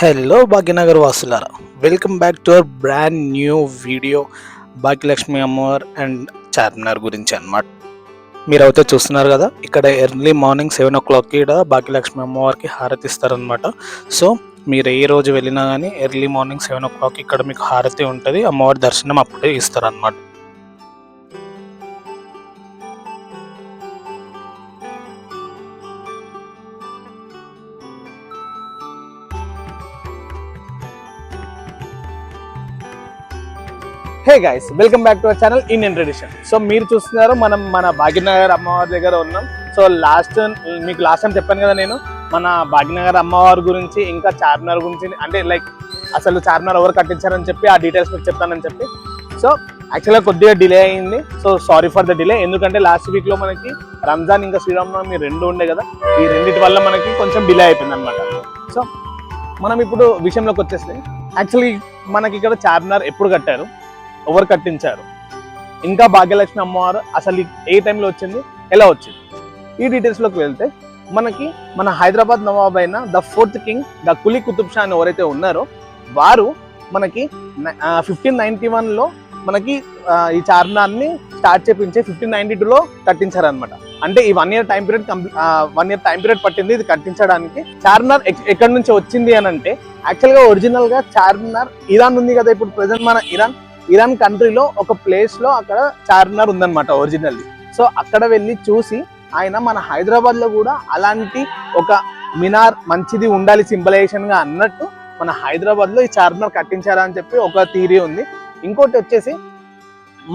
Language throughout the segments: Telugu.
హలో భాగ్యనగర్ వాసులారా, welcome back to our brand new video Bhagyalakshmi అమ్మవారు అండ్ చార్మినార్ గురించి అన్నమాట. మీరైతే చూస్తున్నారు కదా, ఇక్కడ ఎర్లీ మార్నింగ్ 7 o'clock ఇక్కడ భాగ్యలక్ష్మి అమ్మవారికి హారతి ఇస్తారనమాట. సో మీరు ఏ రోజు వెళ్ళినా కానీ ఎర్లీ మార్నింగ్ 7 o'clock ఇక్కడ మీకు హారతి ఉంటుంది. అమ్మవారి దర్శనం అప్పుడే ఇస్తారనమాట. Hey guys, welcome back to our channel Indian tradition. So మీరు చూస్తున్నారు, మనం మన భాగ్యనగర్ అమ్మవారి దగ్గర ఉన్నాం. సో మీకు లాస్ట్ టైం చెప్పాను కదా, నేను మన భాగ్యనగర్ అమ్మవారి గురించి ఇంకా చార్మినార్ గురించి, అంటే లైక్ అసలు చార్మినార్ ఎవరు కట్టించారని చెప్పి ఆ డీటెయిల్స్ మీకు చెప్తానని చెప్పి. సో యాక్చువల్గా కొద్దిగా డిలే అయింది. So sorry for the delay. ఎందుకంటే లాస్ట్ వీక్లో మనకి రంజాన్ ఇంకా శ్రీరామనవమి రెండు ఉండే కదా, ఈ రెండింటి వల్ల మనకి కొంచెం డిలే అయిపోయింది అనమాట. సో మనం ఇప్పుడు విషయంలోకి వచ్చేస్తే, యాక్చువల్లీ మనకి ఇక్కడ చార్మినార్ ఎప్పుడు కట్టారు, ఎవరు కట్టించారు, ఇంకా భాగ్యలక్ష్మి అమ్మవారు అసలు ఏ టైంలో వచ్చింది, ఎలా వచ్చింది, ఈ డీటెయిల్స్లోకి వెళ్తే మనకి మన హైదరాబాద్ నవాబ్ అయిన the 4th king the Quli Qutb Shah అని ఎవరైతే ఉన్నారో వారు మనకి 1591లో మనకి ఈ చార్మినార్ని స్టార్ట్ చేపించి 1592లో కట్టించారనమాట. అంటే ఈ 1 year time period 1 year time period పట్టింది ఇది కట్టించడానికి. చార్మినార్ ఎక్కడి నుంచి వచ్చింది అని అంటే, యాక్చువల్గా ఒరిజినల్గా చార్మినార్ ఇరాన్ ఉంది కదా, ఇప్పుడు ప్రెసెంట్ మన ఇరాన్ కంట్రీలో ఒక ప్లేస్ లో అక్కడ చార్మినార్ ఉందన్నమాట ఒరిజినల్లీ. సో అక్కడ వెళ్ళి చూసి ఆయన మన హైదరాబాద్ లో కూడా అలాంటి ఒక మినార్ మంచిది ఉండాలి సింబలైజేషన్ గా అన్నట్టు మన హైదరాబాద్ లో ఈ చార్మినార్ కట్టించారా అని చెప్పి ఒక థియరీ ఉంది. ఇంకోటి వచ్చేసి,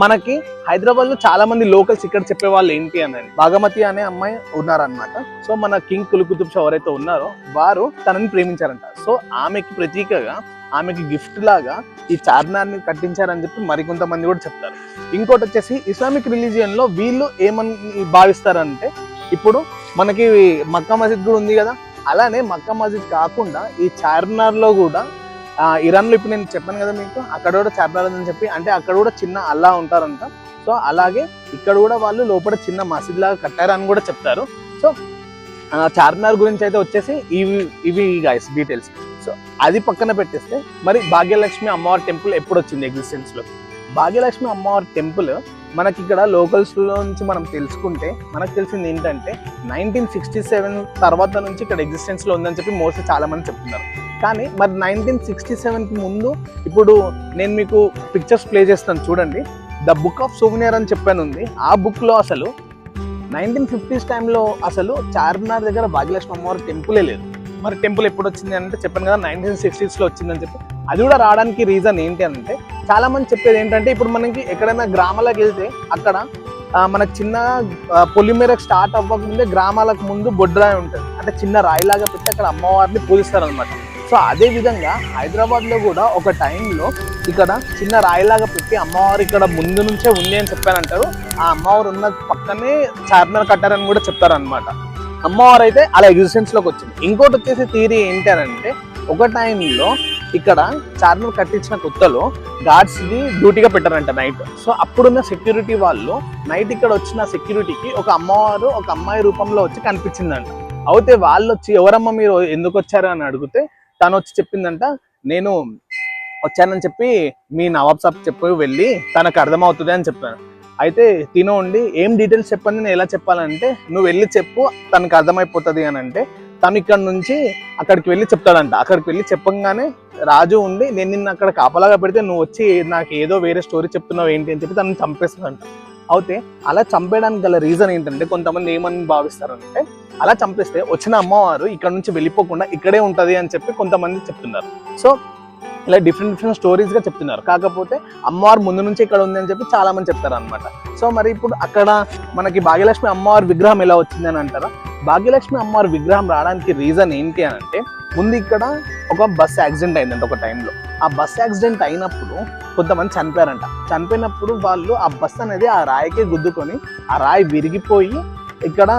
మనకి హైదరాబాద్ లో చాలా మంది లోకల్స్ ఇక్కడ చెప్పే వాళ్ళు ఏంటి అని, భాగమతి అనే అమ్మాయి ఉన్నారనమాట. సో మన కింగ్ కులీ కుతుబ్ షా ఎవరైతే ఉన్నారో వారు తనని ప్రేమించారంట. సో ఆమెకి ప్రతీకగా, ఆమెకి గిఫ్ట్ లాగా ఈ చార్మినార్ని కట్టించారని చెప్పి మరికొంతమంది కూడా చెప్తారు. ఇంకోటి వచ్చేసి, ఇస్లామిక్ రిలీజియన్ లో వీళ్ళు ఏమని భావిస్తారంటే, ఇప్పుడు మనకి మక్కా మసీద్ కూడా ఉంది కదా, అలానే మక్కా మసీద్ కాకుండా ఈ చార్మినార్ లో కూడా ఇరాన్ లో ఇప్పుడు నేను చెప్పాను కదా మీకు, అక్కడ కూడా చార్మినార్ అని చెప్పి, అంటే అక్కడ కూడా చిన్న అల్లా ఉంటారంట. సో అలాగే ఇక్కడ కూడా వాళ్ళు లోపల చిన్న మసీద్ లాగా కట్టారని కూడా చెప్తారు. సో చార్మినార్ గురించి అయితే వచ్చేసి ఇవి గైస్ డీటెయిల్స్. సో అది పక్కన పెట్టేస్తే, మరి భాగ్యలక్ష్మి అమ్మవారి టెంపుల్ ఎప్పుడు వచ్చింది ఎగ్జిస్టెన్స్ లో? భాగ్యలక్ష్మి అమ్మవారి టెంపుల్ మనకి ఇక్కడ లోకల్స్ నుంచి మనం తెలుసుకుంటే మనకు తెలిసింది ఏంటంటే, 1967 తర్వాత నుంచి ఇక్కడ ఎగ్జిస్టెన్స్ లో ఉందని చెప్పి మోస్ట్లీ చాలా మంది చెప్తున్నారు. కానీ మరి 1967కి ముందు, ఇప్పుడు నేను మీకు పిక్చర్స్ ప్లే చేస్తాను చూడండి, ద బుక్ ఆఫ్ సోవినియర్ అని చెప్పాను ఉంది. ఆ బుక్ లో అసలు 1950s టైంలో అసలు చార్మినార్ దగ్గర భాగ్యలక్ష్మి అమ్మవారి టెంపులే లేదు. మరి టెంపుల్ ఎప్పుడు వచ్చింది అంటే చెప్పాను కదా, 1960sలో వచ్చిందని చెప్పి. అది కూడా రావడానికి రీజన్ ఏంటి అంటే, చాలా మంది చెప్పేది ఏంటంటే, ఇప్పుడు మనకి ఎక్కడైనా గ్రామాలకు వెళ్తే అక్కడ మనకు చిన్న పొలిమేరకు స్టార్ట్ అవ్వకముందే గ్రామాలకు ముందు బొడ్రాయి ఉంటుంది, అంటే చిన్న రాయిలాగా పెట్టి అక్కడ అమ్మవారిని పూజిస్తారనమాట. సో అదే విధంగా హైదరాబాద్ లో కూడా ఒక టైంలో ఇక్కడ చిన్న రాయిలాగా పెట్టి అమ్మవారు ఇక్కడ ముందు నుంచే ఉంది అని చెప్పానంటారు. ఆ అమ్మవారు ఉన్న పక్కనే చార్మినార్ కట్టారని కూడా చెప్తారనమాట. అమ్మవారు అయితే అలా ఎగ్జిస్టెన్స్ లోకి వచ్చింది. ఇంకోటి వచ్చేసి థియరీ ఏంటి అని అంటే, ఒక టైంలో ఇక్కడ చార్మినార్ కట్టించిన కొత్తలో గార్డ్స్ ది డ్యూటీగా పెట్టారంట నైట్. సో అప్పుడున్న సెక్యూరిటీ వాళ్ళు నైట్ ఇక్కడ వచ్చిన సెక్యూరిటీకి ఒక అమ్మవారు ఒక అమ్మాయి రూపంలో వచ్చి కనిపించిందంట. అయితే వాళ్ళు వచ్చి, ఎవరమ్మ మీరు, ఎందుకు వచ్చారు అని అడిగితే తను వచ్చి చెప్పిందంట, నేను వచ్చానని చెప్పి మీ నవాబ్ సాబ్ చెప్పి వెళ్ళి తనకు అర్థమవుతుంది అని చెప్పాను. అయితే తినో ఉండి, ఏం డీటెయిల్స్ చెప్పండి, నేను ఎలా చెప్పాలంటే, నువ్వు వెళ్ళి చెప్పు తనకు అర్థమైపోతుంది అని అంటే, తను ఇక్కడ నుంచి అక్కడికి వెళ్ళి చెప్తాడంట. అక్కడికి వెళ్ళి చెప్పంగానే రాజు ఉండి, నేను నిన్ను అక్కడ కాపలాగా పెడితే నువ్వు వచ్చి నాకు ఏదో వేరే స్టోరీ చెప్తున్నావు ఏంటి అని చెప్పి తనని చంపేస్తాడంట. అయితే అలా చంపేయడానికి గల రీజన్ ఏంటంటే, కొంతమంది ఏమని భావిస్తారంటే, అలా చంపేస్తే వచ్చిన అమ్మవారు ఇక్కడ నుంచి వెళ్ళిపోకుండా ఇక్కడే ఉంటది అని చెప్పి కొంతమంది చెప్తున్నారు. సో ఇలా డిఫరెంట్ స్టోరీస్ గా చెప్తున్నారు. కాకపోతే అమ్మవారు ముందు నుంచి ఇక్కడ ఉంది అని చెప్పి చాలా మంది చెప్తారు అనమాట. సో మరి ఇప్పుడు అక్కడ మనకి భాగ్యలక్ష్మి అమ్మవారి విగ్రహం ఎలా వచ్చింది అని అంటారా? భాగ్యలక్ష్మి అమ్మవారి విగ్రహం రావడానికి రీజన్ ఏంటి అని అంటే, ముందు ఇక్కడ ఒక బస్ యాక్సిడెంట్ అయిందంట ఒక టైంలో. ఆ బస్ యాక్సిడెంట్ అయినప్పుడు కొంతమంది చనిపోయారంట. చనిపోయినప్పుడు వాళ్ళు ఆ బస్ అనేది ఆ రాయికే గుద్దుకొని ఆ రాయి విరిగిపోయి ఇక్కడ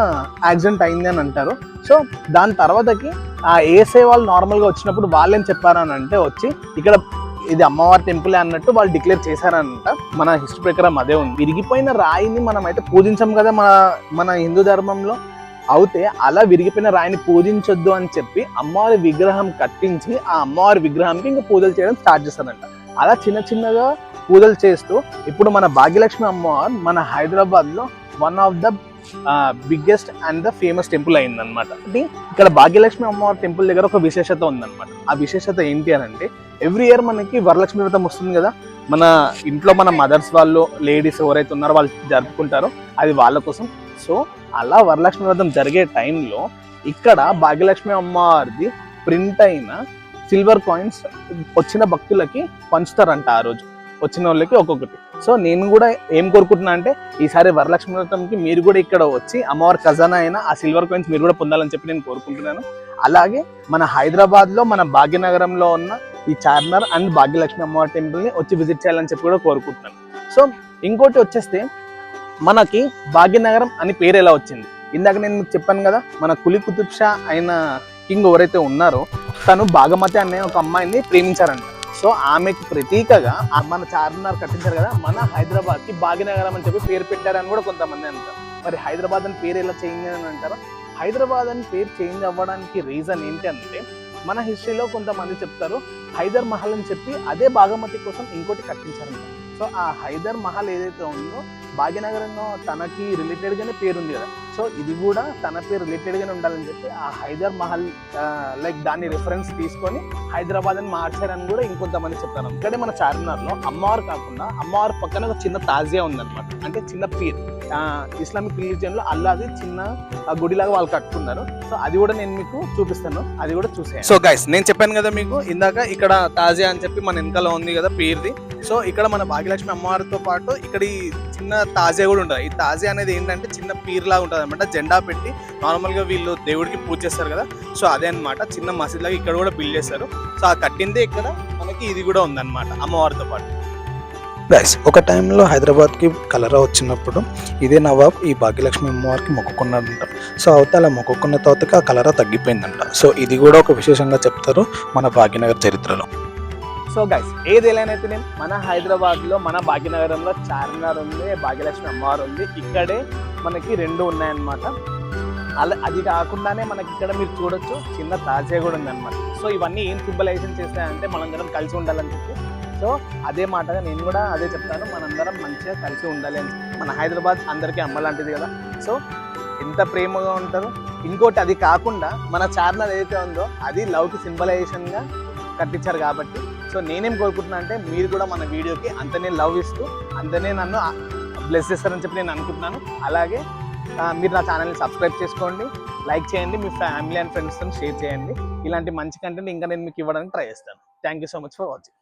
యాక్సిడెంట్ అయింది అని అంటారు. సో దాని తర్వాతకి ఆ ఏసే వాళ్ళు నార్మల్గా వచ్చినప్పుడు వాళ్ళు ఏం చెప్పారని అంటే, వచ్చి ఇక్కడ ఇది అమ్మవారి టెంపులే అన్నట్టు వాళ్ళు డిక్లేర్ చేశారంట. మన హిస్టరీ ప్రకారం అదే ఉంది. విరిగిపోయిన రాయిని మనం అయితే పూజించాం కదా మన హిందూ ధర్మంలో. అయితే అలా విరిగిపోయిన రాయిని పూజించొద్దు అని చెప్పి అమ్మవారి విగ్రహం కట్టించి ఆ అమ్మవారి విగ్రహానికి ఇంకా పూజలు చేయడం స్టార్ట్ చేస్తారంట. అలా చిన్న చిన్నగా పూజలు చేస్తూ ఇప్పుడు మన భాగ్యలక్ష్మి అమ్మవారు మన హైదరాబాద్లో one of the biggest and the famous temple అయిందనమాట. ఇక్కడ భాగ్యలక్ష్మి అమ్మవారి టెంపుల్ దగ్గర ఒక విశేషత ఉందన్నమాట. ఆ విశేషత ఏంటి అని అంటే ఎవ్రీ ఇయర్ మనకి వరలక్ష్మి వ్రతం వస్తుంది కదా, మన ఇంట్లో మన మదర్స్ వాళ్ళు లేడీస్ ఎవరైతే ఉన్నారో వాళ్ళు జరుపుకుంటారో అది వాళ్ళ కోసం. సో అలా వరలక్ష్మి వ్రతం జరిగే టైంలో ఇక్కడ భాగ్యలక్ష్మి అమ్మవారిది ప్రింట్ అయిన సిల్వర్ కాయిన్స్ వచ్చిన భక్తులకి పంచుతారంట. ఆ రోజు వచ్చిన వాళ్ళకి ఒక్కొక్కటి. సో నేను కూడా ఏం కోరుకుంటున్నా అంటే ఈసారి వరలక్ష్మి వ్రతంకి మీరు కూడా ఇక్కడ వచ్చి అమ్మవారి ఖజానా అయినా ఆ సిల్వర్ కాయిన్స్ మీరు కూడా పొందాలని చెప్పి నేను కోరుకుంటున్నాను. అలాగే మన హైదరాబాద్లో మన భాగ్యనగరంలో ఉన్న ఈ చార్మినార్ అండ్ భాగ్యలక్ష్మి అమ్మవారి టెంపుల్ని వచ్చి విజిట్ చేయాలని చెప్పి కూడా కోరుకుంటున్నాను. సో ఇంకోటి వచ్చేస్తే మనకి భాగ్యనగరం అని పేరు ఎలా వచ్చింది? ఇందాక నేను మీకు చెప్పాను కదా, మన కులీ కుతుబ్ షా అయిన కింగ్ ఎవరైతే ఉన్నారో తను భాగమతి అనే ఒక అమ్మాయిని ప్రేమించారంట. సో ఆమెకి ప్రతీకగా మన చార్మినార్ కట్టించారు కదా, మన హైదరాబాద్కి భాగ్యనగరం అని చెప్పి పేరు పెట్టారని కూడా కొంతమంది అంటారు. మరి హైదరాబాద్ అని పేరు ఎలా చేంజ్ అని అంటారు? హైదరాబాద్ అని పేరు చేంజ్ అవ్వడానికి రీజన్ ఏంటి అంటే మన హిస్టరీలో కొంతమంది చెప్తారు హైదర్ మహల్ అని చెప్పి అదే భాగమతి కోసం ఇంకోటి కట్టించారంట. సో ఆ హైదర్ మహల్ ఏదైతే ఉందో భాగ్యనగరంలో తనకి రిలేటెడ్గానే పేరు ఉంది కదా, సో ఇది కూడా తన పేరు రిలేటెడ్గానే ఉండాలని చెప్పి ఆ హైదర్ మహల్ లైక్ దాన్ని రిఫరెన్స్ తీసుకొని హైదరాబాద్ అని మార్చారని కూడా ఇంకొంతమంది చెప్తారు. ఇక్కడే మన చార్మినార్లో అమ్మవారు కాకుండా అమ్మవారి పక్కన ఒక చిన్న తాజియా ఉందన్నమాట. అంటే చిన్న పీర్, ఇస్లామిక్ రిలీజియన్లో అల్లాది చిన్న గుడిలాగా వాళ్ళు కట్టుకున్నారు. సో అది కూడా నేను మీకు చూపిస్తాను, అది కూడా చూసేయండి. సో గైస్ నేను చెప్పాను కదా మీకు ఇందాక ఇక్కడ తాజియా అని చెప్పి మన వెనకాల ఉంది కదా పీర్ది. సో ఇక్కడ మన భాగ్యలక్ష్మి అమ్మవారితో పాటు ఇక్కడ ఈ చిన్న తాజియా కూడా ఉంటుంది. ఈ తాజియా అనేది ఏంటంటే చిన్న పీర్ లాగా ఉంటుంది అనమాట. జెండా పెట్టి నార్మల్గా వీళ్ళు దేవుడికి పూజ చేస్తారు కదా, సో అదే అనమాట. చిన్న మసీద్ లాగా ఇక్కడ కూడా బిల్డ్ చేస్తారు. సో ఆ కట్టిందే ఇక్కడ మనకి ఇది కూడా ఉందన్నమాట అమ్మవారితో పాటు. గైస్ ఒక టైంలో హైదరాబాద్కి కలరా వచ్చినప్పుడు ఇదే నవాబ్ ఈ భాగ్యలక్ష్మి అమ్మవారికి మొక్కుకున్నాడంట. సో అవతల మొక్కుకున్న తర్వాతకి ఆ కలరా తగ్గిపోయిందంట. సో ఇది కూడా ఒక విశేషంగా చెప్తారు మన భాగ్యనగర్ చరిత్రలో. సో గైస్ ఏదేలైనైతే నేను మన హైదరాబాద్లో మన భాగ్యనగరంలో చార్మినార్ ఉంది, భాగ్యలక్ష్మి అమ్మవారు ఉంది. ఇక్కడే మనకి రెండు ఉన్నాయన్నమాట. అలా అది కాకుండానే మనకి ఇక్కడ మీరు చూడొచ్చు చిన్న తాజియా కూడా ఉందన్నమాట. సో ఇవన్నీ ఏం సింబలైజేషన్ చేస్తాయంటే మనందరం కలిసి ఉండాలని చెప్పి. సో అదే మాటగా నేను కూడా అదే చెప్తాను, మనందరం మంచిగా కలిసి ఉండాలి అని. మన హైదరాబాద్ అందరికీ అమ్మ లాంటిది కదా, సో ఎంత ప్రేమగా ఉంటారు. ఇంకోటి అది కాకుండా మన చార్మినార్ ఏదైతే ఉందో అది లవ్కి సింబలైజేషన్గా కట్టించారు కాబట్టి. సో నేనేం కోరుకుంటున్నా అంటే మీరు కూడా మన వీడియోకి అంతనే లవ్ ఇస్తూ అంతనే నన్ను బ్లెస్ చేస్తారని చెప్పి నేను అనుకుంటున్నాను. అలాగే మీరు నా ఛానల్ని సబ్స్క్రైబ్ చేసుకోండి, లైక్ చేయండి, మీ ఫ్యామిలీ అండ్ ఫ్రెండ్స్తో షేర్ చేయండి. ఇలాంటి మంచి కంటెంట్ ఇంకా నేను మీకు ఇవ్వడానికి ట్రై చేస్తాను. Thank you so much for watching.